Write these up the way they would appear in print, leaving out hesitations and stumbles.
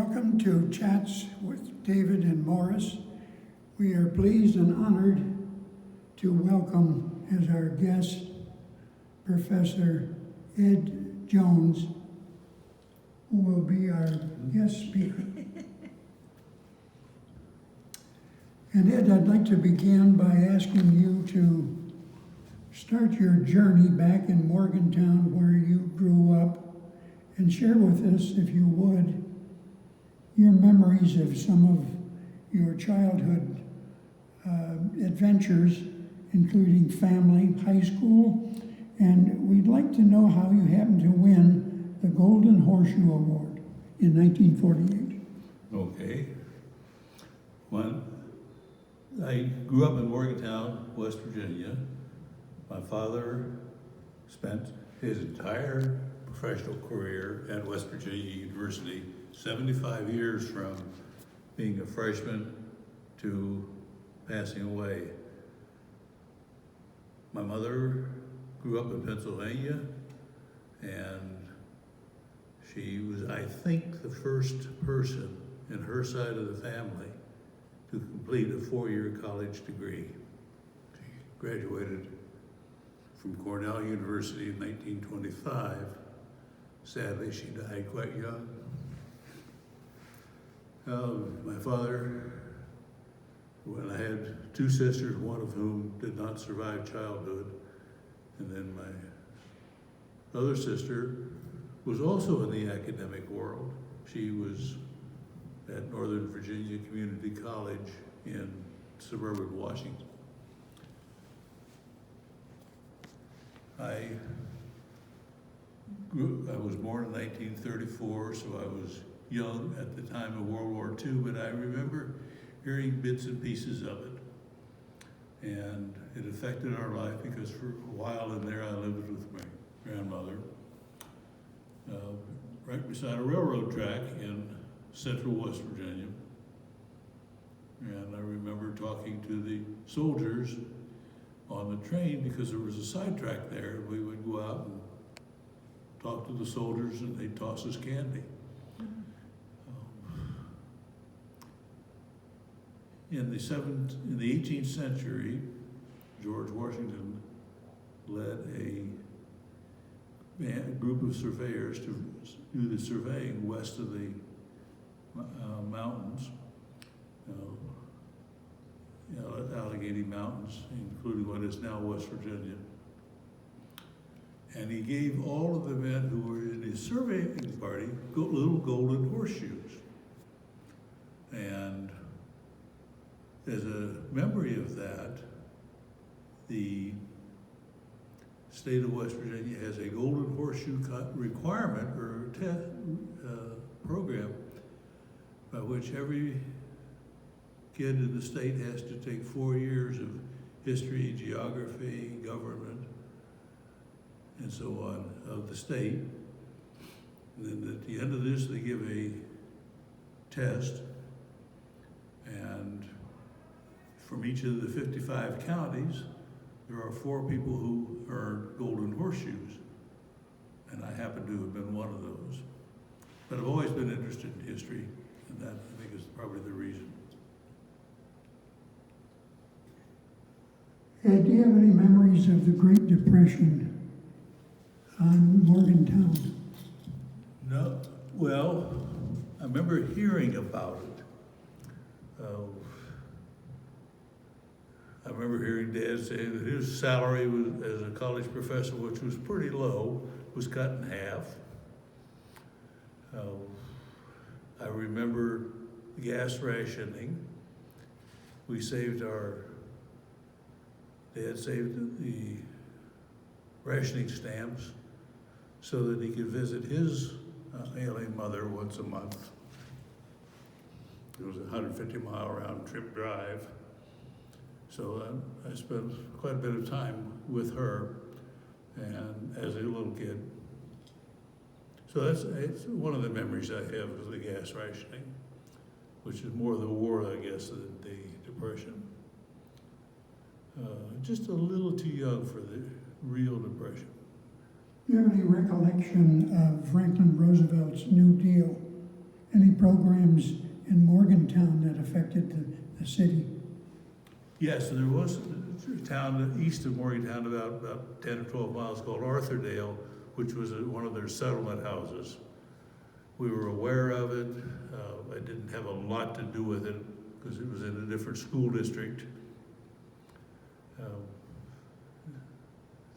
Welcome to Chats with David and Morris. We are pleased and honored to welcome as our guest Professor Ed Jones, who will be our guest speaker. And Ed, I'd like to begin by asking you to start your journey back in Morgantown where you grew up and share with us, if you would, your memories of some of your childhood adventures, including family, high school, and we'd like to know how you happened to win the Golden Horseshoe Award in 1948. Okay. Well, I grew up in Morgantown, West Virginia. My father spent his entire professional career at West Virginia University, 75 years from being a freshman to passing away. My mother grew up in Pennsylvania, and she was, I think, the first person in her side of the family to complete a 4-year college degree. She graduated from Cornell University in 1925. Sadly, she died quite young. My father, when I had 2 sisters, one of whom did not survive childhood, and then my other sister was also in the academic world. She was at Northern Virginia Community College in suburban Washington. I was born in 1934, so I was young at the time of World War II, but I remember hearing bits and pieces of it. And it affected our life because for a while in there I lived with my grandmother right beside a railroad track in central West Virginia. And I remember talking to the soldiers on the train because there was a sidetrack there. We would go out and talk to the soldiers and they'd toss us candy. In the 18th century, George Washington led a group of surveyors to do the surveying west of the mountains, Allegheny Mountains, including what is now West Virginia. And he gave all of the men who were in his surveying party little golden horseshoes. And as a memory of that, the state of West Virginia has a golden horseshoe requirement or program by which every kid in the state has to take 4 years of history, geography, government, and so on of the state. And then at the end of this, they give a test, and from each of the 55 counties, there are 4 people who earned golden horseshoes, and I happen to have been one of those. But I've always been interested in history, and that I think is probably the reason. Ed, do you have any memories of the Great Depression on Morgantown? No, well, I remember hearing about it. I remember hearing Dad say that his salary was, as a college professor, which was pretty low, was cut in half. I remember gas rationing. We saved Dad saved the rationing stamps so that he could visit his ailing mother once a month. It was a 150-mile round trip drive. So I spent quite a bit of time with her and as a little kid. So it's one of the memories I have of the gas rationing, which is more the war, I guess, than the Depression. Just a little too young for the real Depression. Do you have any recollection of Franklin Roosevelt's New Deal any programs in Morgantown that affected the city? Yes, there was a town east of Morgantown, about 10 or 12 miles, called Arthurdale, which was one of their settlement houses. We were aware of it. I didn't have a lot to do with it because it was in a different school district.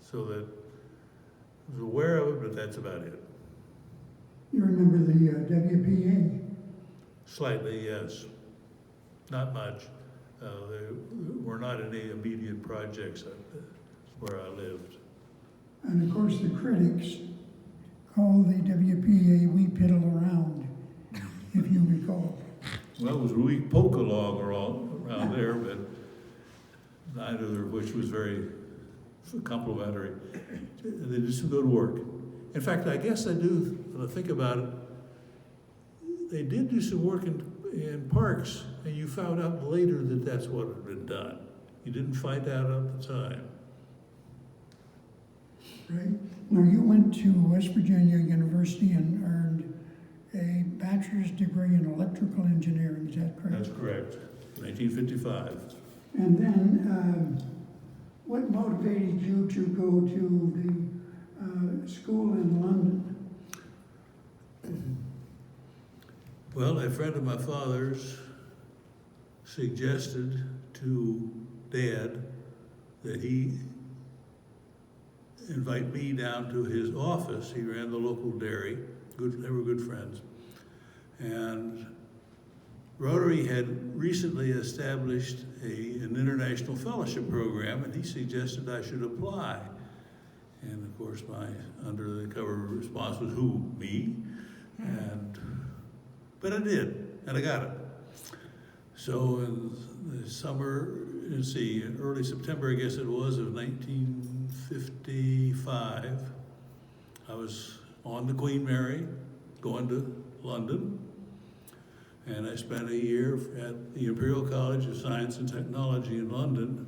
So that I was aware of it, but that's about it. You remember the WPA? Slightly, yes. Not much. There were not any immediate projects where I lived. And of course, the critics call the WPA We Piddle Around, if you recall. Well, it was we poke along around there, but neither of which was very complimentary. They did some good work. In fact, I guess I do, when I think about it, they did do some work in parks, and you found out later that that's what had been done. You didn't find out at the time. Right. Now, you went to West Virginia University and earned a bachelor's degree in electrical engineering, is that correct? That's correct, 1955. And then, what motivated you to go to the school in London? Well, a friend of my father's suggested to Dad that he invite me down to his office. He ran the local dairy. They were good friends. And Rotary had recently established an international fellowship program, and he suggested I should apply. And of course, my under the cover response was, "Who, me?" But I did, and I got it. So in the summer, in early September, I guess it was, of 1955, I was on the Queen Mary, going to London, and I spent a year at the Imperial College of Science and Technology in London,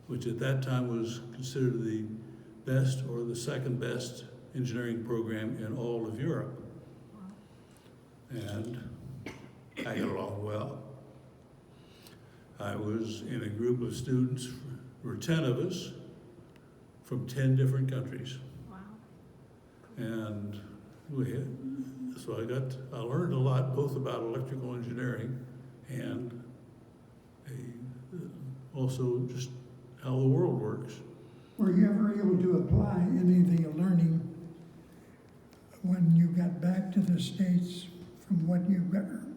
which at that time was considered the best or the second best engineering program in all of Europe. And I got along well. I was in a group of students, there were 10 of us, from 10 different countries. Wow. And so I learned a lot, both about electrical engineering and also just how the world works. Were you ever able to apply any of the learning when you got back to the States from what you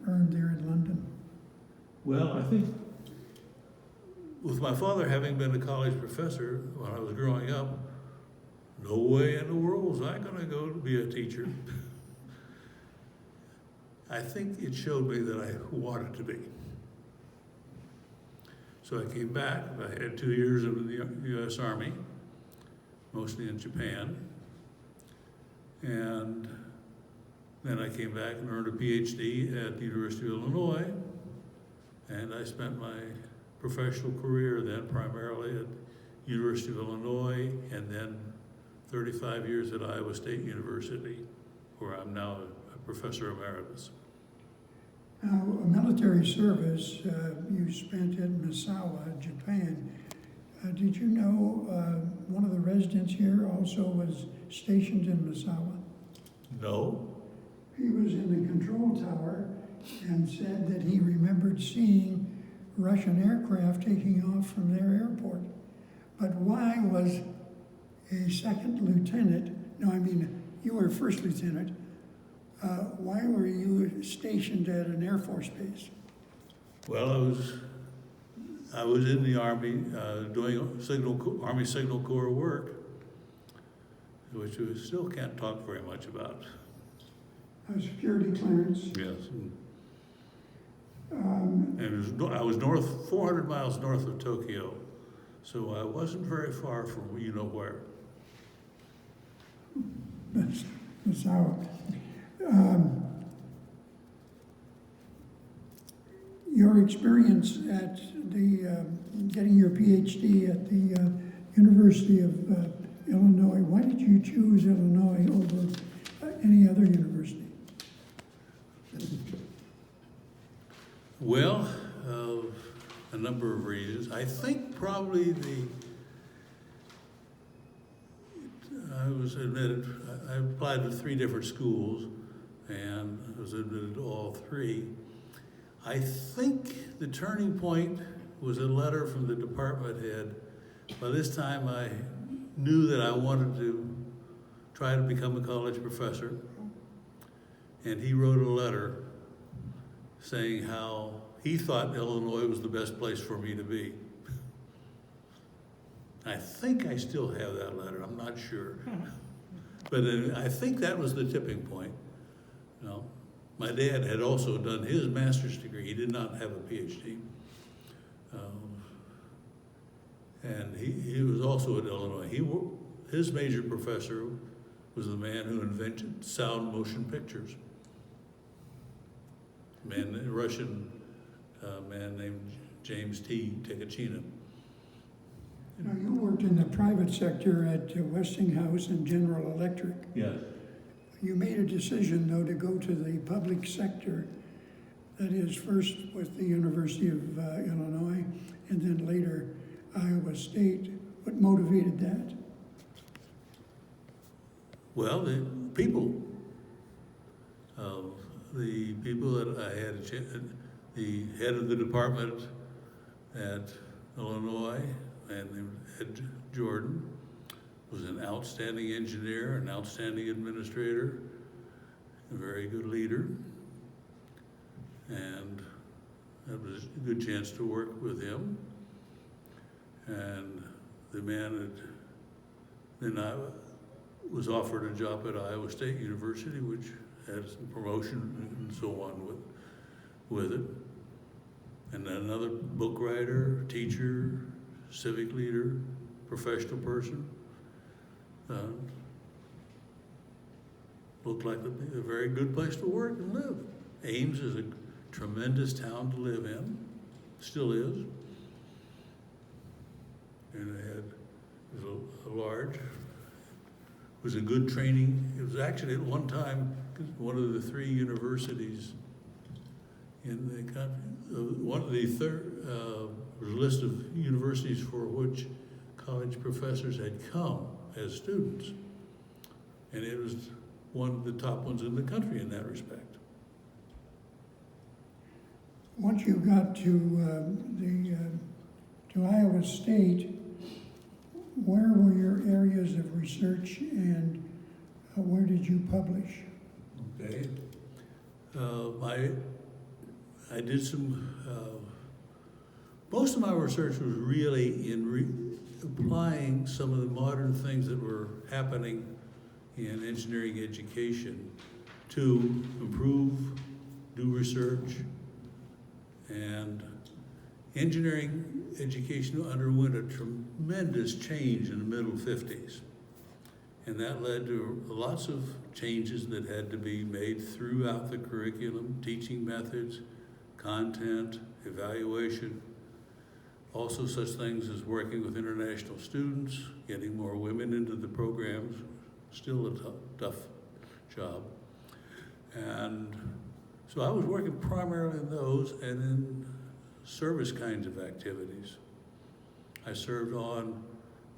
earned there in London? Well, I think with my father having been a college professor when I was growing up, no way in the world was I going to go to be a teacher. I think it showed me that I wanted to be. So I came back. I had 2 years in the U.S. Army, mostly in Japan. And then I came back and earned a PhD at the University of Illinois. And I spent my professional career then primarily at University of Illinois, and then 35 years at Iowa State University, where I'm now a professor emeritus. Now, military service, you spent in Misawa, Japan. Did you know one of the residents here also was stationed in Misawa? No. He was in the control tower and said that he remembered seeing Russian aircraft taking off from their airport. But why was a second lieutenant, you were first lieutenant, why were you stationed at an Air Force base? Well, I was in the Army doing Army Signal Corps work, which we still can't talk very much about. Security clearance. Yes. And I was 400 miles north of Tokyo, so I wasn't very far from you know where. Misawa. Your experience at getting your PhD at the University of Illinois, why did you choose Illinois over any other university? Well, a number of reasons. I think probably I was admitted, I applied to 3 different schools and was admitted to all 3. I think the turning point was a letter from the department head. By this time, I knew that I wanted to try to become a college professor. And he wrote a letter saying how he thought Illinois was the best place for me to be. I think I still have that letter, I'm not sure. But I think that was the tipping point. You know, my dad had also done his master's degree. He did not have a PhD. And he was also at Illinois. His major professor was the man who invented sound motion pictures. A Russian man named James T. Tekachina. Now, you worked in the private sector at Westinghouse and General Electric. Yes. You made a decision, though, to go to the public sector, that is, first with the University of Illinois, and then later Iowa State. What motivated that? Well, the people. The people that I had, the head of the department at Illinois, and Ed Jordan, was an outstanding engineer, an outstanding administrator, a very good leader, and it was a good chance to work with him. And the man then I was offered a job at Iowa State University, which had some promotion and so on with it. And then another book writer, teacher, civic leader, professional person. Looked like a very good place to work and live. Ames is a tremendous town to live in, still is. And it was a good training. It was actually at one time one of the 3 universities in the country. One of the list of universities for which college professors had come as students. And it was one of the top ones in the country in that respect. Once you got to Iowa State, where were your areas of research and where did you publish? Okay. I did some, most of my research was really in applying some of the modern things that were happening in engineering education to improve, do research, and engineering education underwent a tremendous change in the middle 50s. And that led to lots of changes that had to be made throughout the curriculum, teaching methods, content, evaluation, also such things as working with international students, getting more women into the programs, still a tough job. And so I was working primarily in those and in service kinds of activities. I served on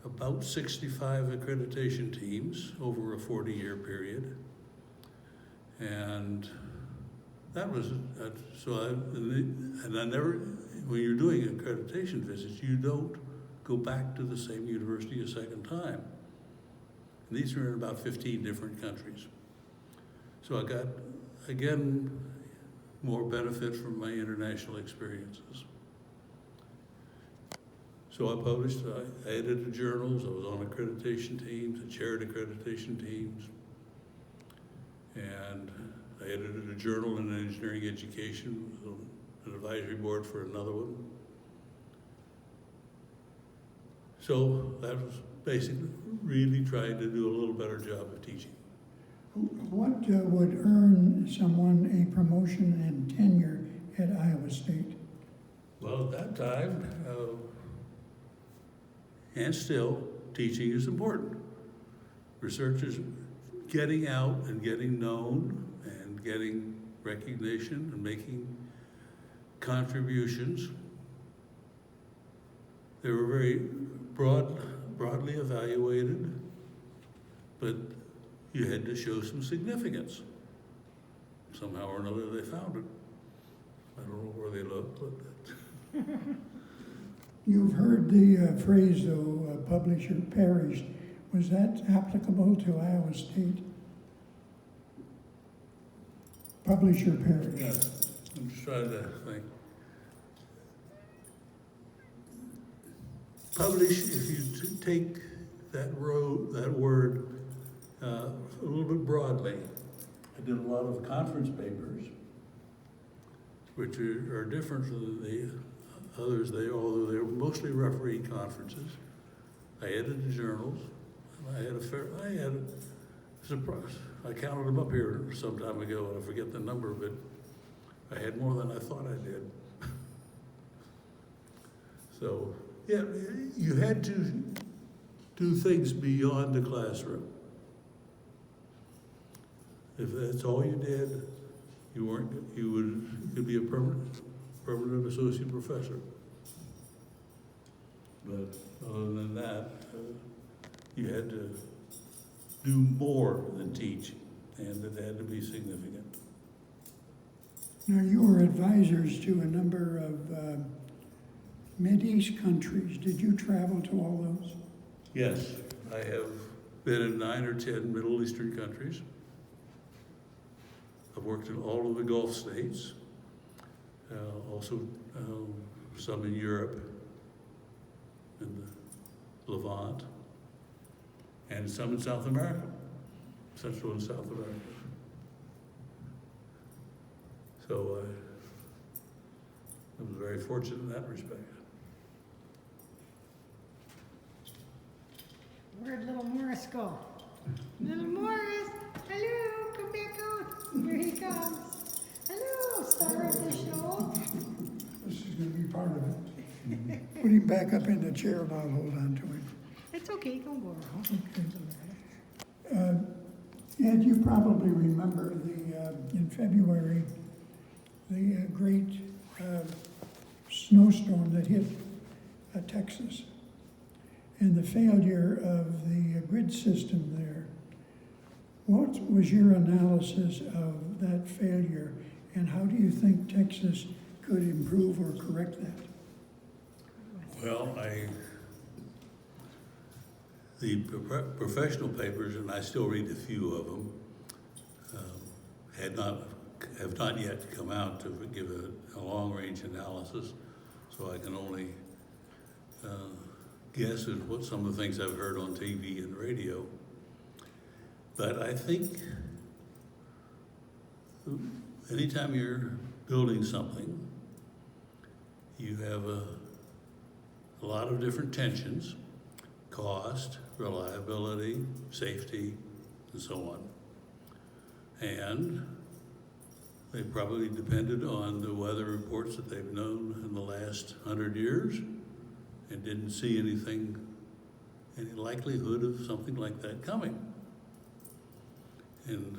about 65 accreditation teams over a 40-year period. And that was, and I never, when you're doing accreditation visits, you don't go back to the same university a second time. And these are in about 15 different countries. So I got, again, more benefit from my international experiences. So I published, I edited journals, I was on accreditation teams, I chaired accreditation teams, and I edited a journal in engineering education, was on an advisory board for another one. So that was basically really trying to do a little better job of teaching. What would earn someone a promotion and tenure at Iowa State? Well, at that time, and still, teaching is important. Researchers getting out and getting known and getting recognition and making contributions. They were very broadly evaluated, but you had to show some significance. Somehow or another, they found it. I don't know where they looked, but You've heard the phrase, though, publish or perish. Was that applicable to Iowa State? Publish or perish? yeah, I'm just trying to think. Publish, if you take that word a little bit broadly. I did a lot of conference papers, which are different from the others. Although they were mostly referee conferences. I edited journals. Surprise. I counted them up here some time ago, and I forget the number, but I had more than I thought I did. So, yeah, you had to do things beyond the classroom. If that's all you did, you could be a permanent associate professor. But other than that, you had to do more than teach, and it had to be significant. Now, you were advisors to a number of Mideast countries. Did you travel to all those? Yes, I have been in 9 or 10 Middle Eastern countries. I've worked in all of the Gulf states, also some in Europe, and the Levant, and some in South America, Central and South America. So I was very fortunate in that respect. Where'd little Morris go? Little Morris, hello, come back out. Here he comes. Hello, star of the show. This is gonna be part of it. Put him back up in the chair and I'll hold on to him. It's okay, don't go around. Ed, you probably remember in February, the great snowstorm that hit Texas and the failure of the grid system there. What was your analysis of that failure, and how do you think Texas could improve or correct that? Well, the professional papers, and I still read a few of them, have not yet come out to give a long-range analysis, so I can only guess at what some of the things I've heard on TV and radio. But I think anytime you're building something, you have a lot of different tensions: cost, reliability, safety, and so on. And they probably depended on the weather reports that they've known in the last 100 years and didn't see any likelihood of something like that coming. And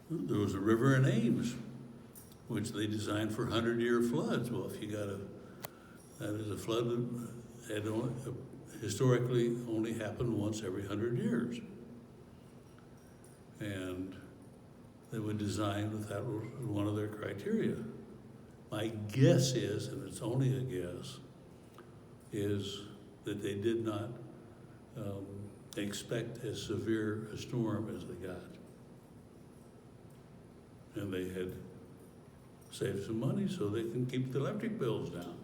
there was a river in Ames, which they designed for 100-year floods. Well, if you got that is a flood that had historically only happened once every 100 years. And they would design that was one of their criteria. My guess is, and it's only a guess, is that they did not expect as severe a storm as they got. And they had saved some money so they can keep the electric bills down.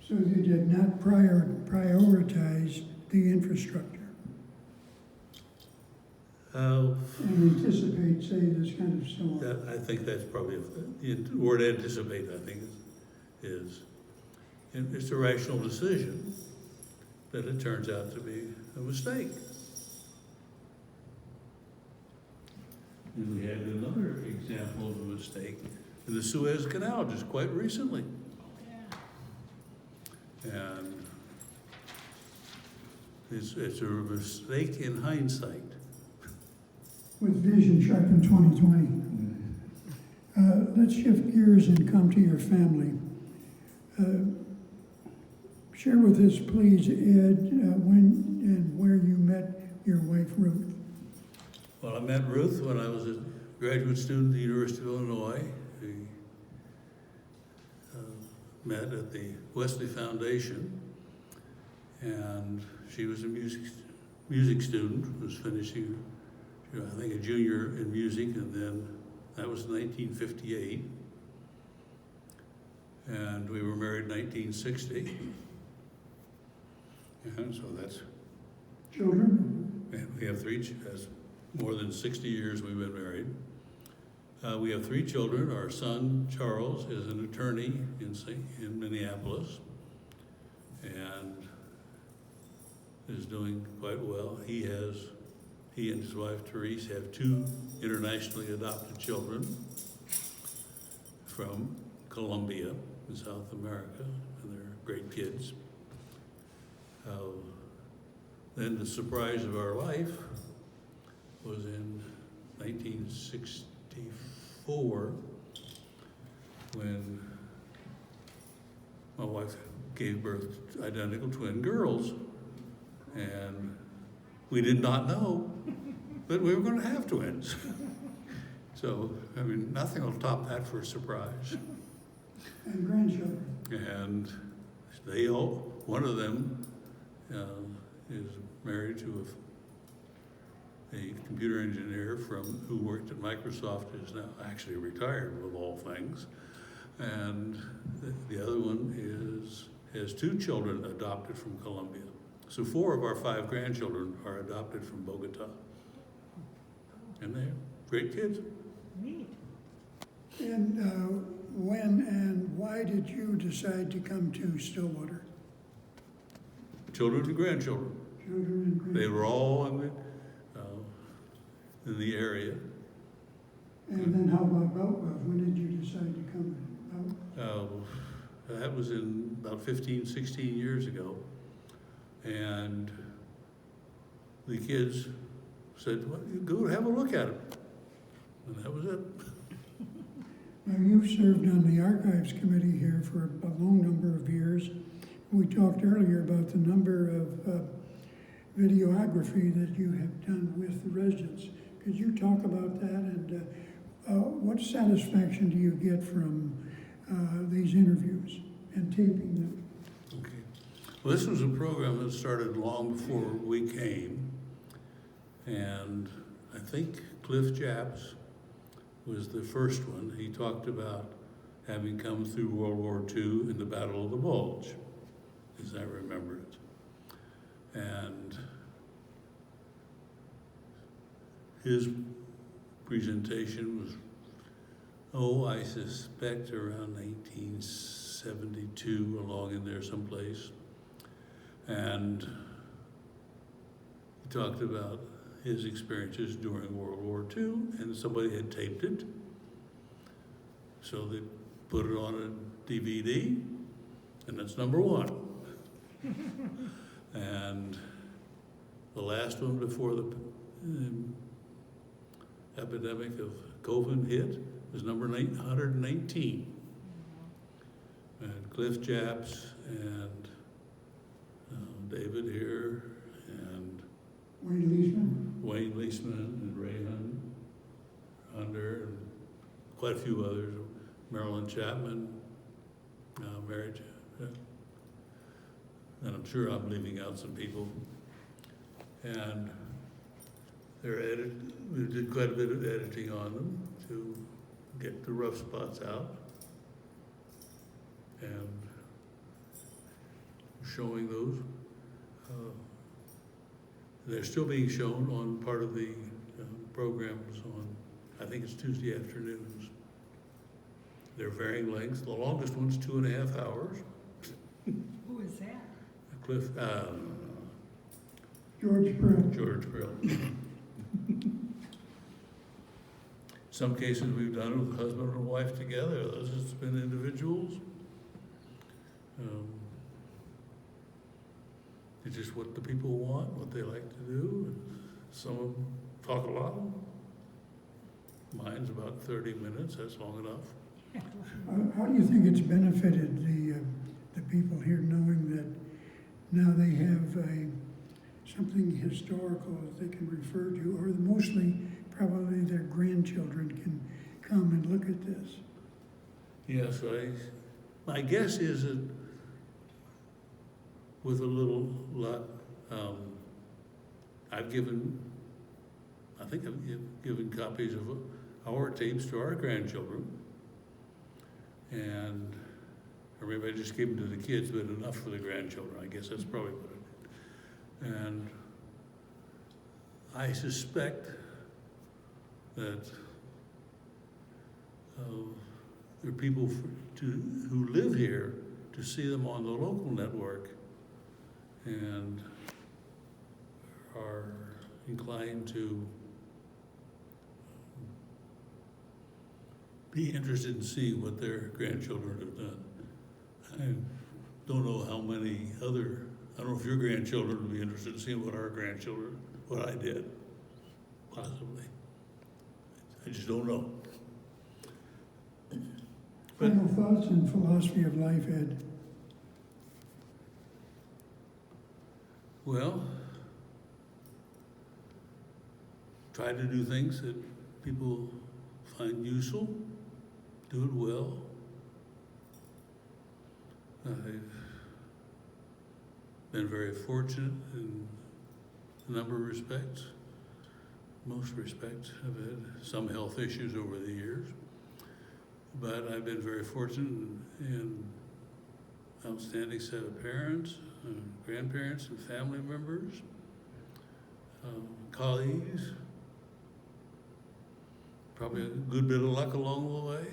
So they did not prioritize the infrastructure and anticipate, say, this kind of storm. I think that's probably, the word anticipate, I think, it's a rational decision that it turns out to be a mistake. And we had another example of a mistake in the Suez Canal just quite recently. And it's a mistake in hindsight. With vision sharpened 2020. Let's shift gears and come to your family. Share with us, please, Ed, when and where you met your wife, Ruth. Well, I met Ruth when I was a graduate student at the University of Illinois. We met at the Wesley Foundation, and she was a music student, was finishing, I think, a junior in music, and then that was 1958. And we were married in 1960. And so that's, Children? and we have that's more than 60 years we've been married. We have 3 children. Our son, Charles, is an attorney in Minneapolis and is doing quite well. He and his wife, Therese, have 2 internationally adopted children from Colombia in South America, and they're great kids. Then the surprise of our life was in 1964 when my wife gave birth to identical twin girls, and we did not know that we were going to have twins. So, I mean, nothing will top that for a surprise. And grandchildren? And one of them is married to a computer engineer who worked at Microsoft, is now actually retired of all things. And the other one has 2 children adopted from Colombia. So 4 of our 5 grandchildren are adopted from Bogota. And they're great kids. Neat. And when and why did you decide to come to Stillwater? Children and grandchildren. Children and grandchildren? They were all in the area. And then how about Beltwell? When did you decide to come? That was in about 15, 16 years ago. And the kids said, well, go have a look at it. And that was it. Now, you've served on the Archives Committee here for a long number of years. We talked earlier about the number of videography that you have done with the residents. Could you talk about that, and what satisfaction do you get from these interviews and taping them? Okay. Well, this was a program that started long before we came. And I think Cliff Japs was the first one. He talked about having come through World War II in the Battle of the Bulge, as I remember it. And his presentation was, I suspect around 1972, along in there someplace. And he talked about his experiences during World War II, and somebody had taped it. So they put it on a DVD, and that's number 1. And the last one before the epidemic of COVID hit was number 119. And Cliff Japs and David here and Wayne Leisman and Ray Hunter and quite a few others, Marilyn Chapman, Mary, and I'm sure I'm leaving out some people. And we did quite a bit of editing on them to get the rough spots out. And showing those. They're still being shown on part of the programs on, I think it's Tuesday afternoons. They're varying lengths. The longest one's 2.5 hours. Who is that? Cliff, George Brill. George Brill. Some cases we've done with husband and wife together. Others it's been individuals. It's just what the people want, what they like to do. Some of them talk a lot. Mine's about 30 minutes, that's long enough. How do you think it's benefited the people here knowing that now they have something historical that they can refer to, or mostly probably their grandchildren can come and look at this? Yes, my guess is that with a little luck, I think I've given copies of our tapes to our grandchildren. And, or maybe I just gave them to the kids, but enough for the grandchildren. I guess that's probably what I did. And I suspect that there are people who live here to see them on the local network and are inclined to be interested in seeing what their grandchildren have done. I don't know how many other, I don't know if your grandchildren would be interested in seeing what our grandchildren, what I did, possibly. I just don't know. But, Final thoughts and philosophy of life, Ed? well, try to do things that people find useful, do it well. I've been very fortunate in a number of respects. Most respects. I've had some health issues over the years, but I've been very fortunate in outstanding set of parents, grandparents and family members, colleagues, probably a good bit of luck along the way.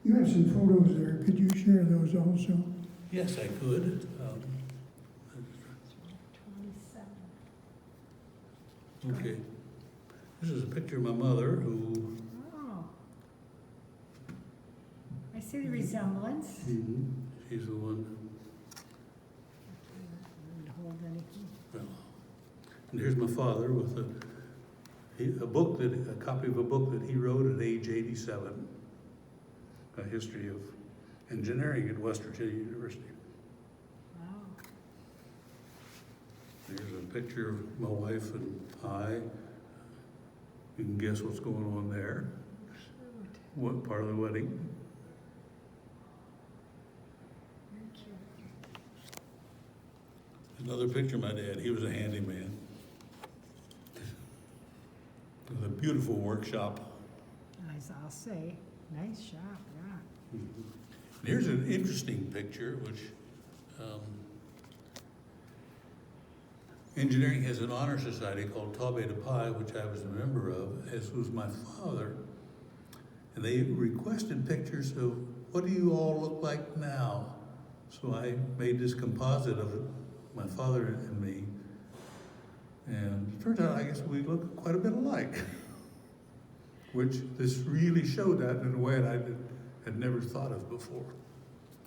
You have some photos there. Could you share those also? Yes, I could. 27. Okay. This is a picture of my mother who... Oh. I see the resemblance. She's the one, I don't hold anything. well, and here's my father with a copy of a book that he wrote at age 87, a history of engineering at West Virginia University. Wow. There's a picture of my wife and I. You can guess what's going on there. Cute. What part of the wedding? Very cute. Another picture of my dad. He was a handyman with a beautiful workshop. As I'll say, nice shop, yeah. And here's an interesting picture, which engineering has an honor society called Tau Beta Pi, which I was a member of, as was my father. And they requested pictures of what do you all look like now? So I made this composite of my father and me. And it turns out, I guess we look quite a bit alike, which this really showed that in a way that I had never thought of before.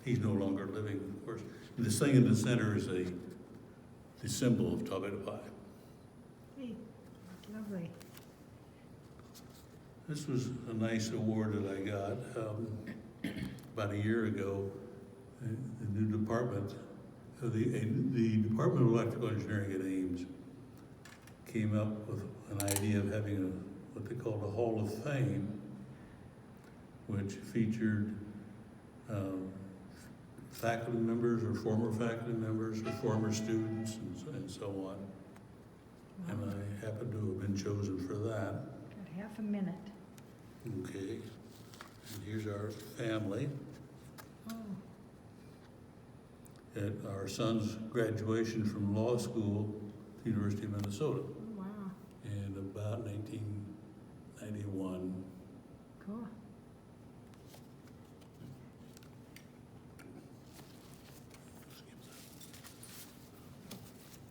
He's no longer living, of course. And this thing in the center is the symbol of Tau Beta Pi. Hey, lovely. This was a nice award that I got about a year ago. The new department, the Department of Electrical Engineering at Ames came up with an idea of having what they called a Hall of Fame, which featured faculty members or former faculty members or former students and so on. And I happen to have been chosen for that. Got half a minute. Okay. And here's our family Oh, at our son's graduation from law school at the University of Minnesota wow. in about 1991. Cool.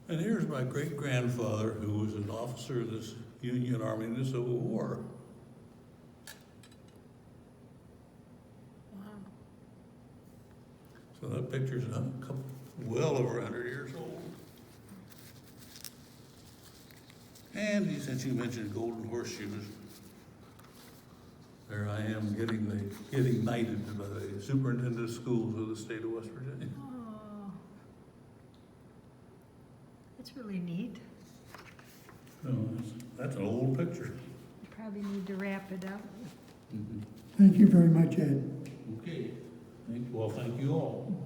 And here's my great-grandfather, who was an officer of this Union Army in the Civil War. Wow. So that picture's well over 100 years old. And since you mentioned golden horseshoes, There I am getting knighted by the superintendent of schools of the state of West Virginia. Oh, that's really neat. So that's an old picture. You probably need to wrap it up. Thank you very much, Ed. Okay, well, thank you all.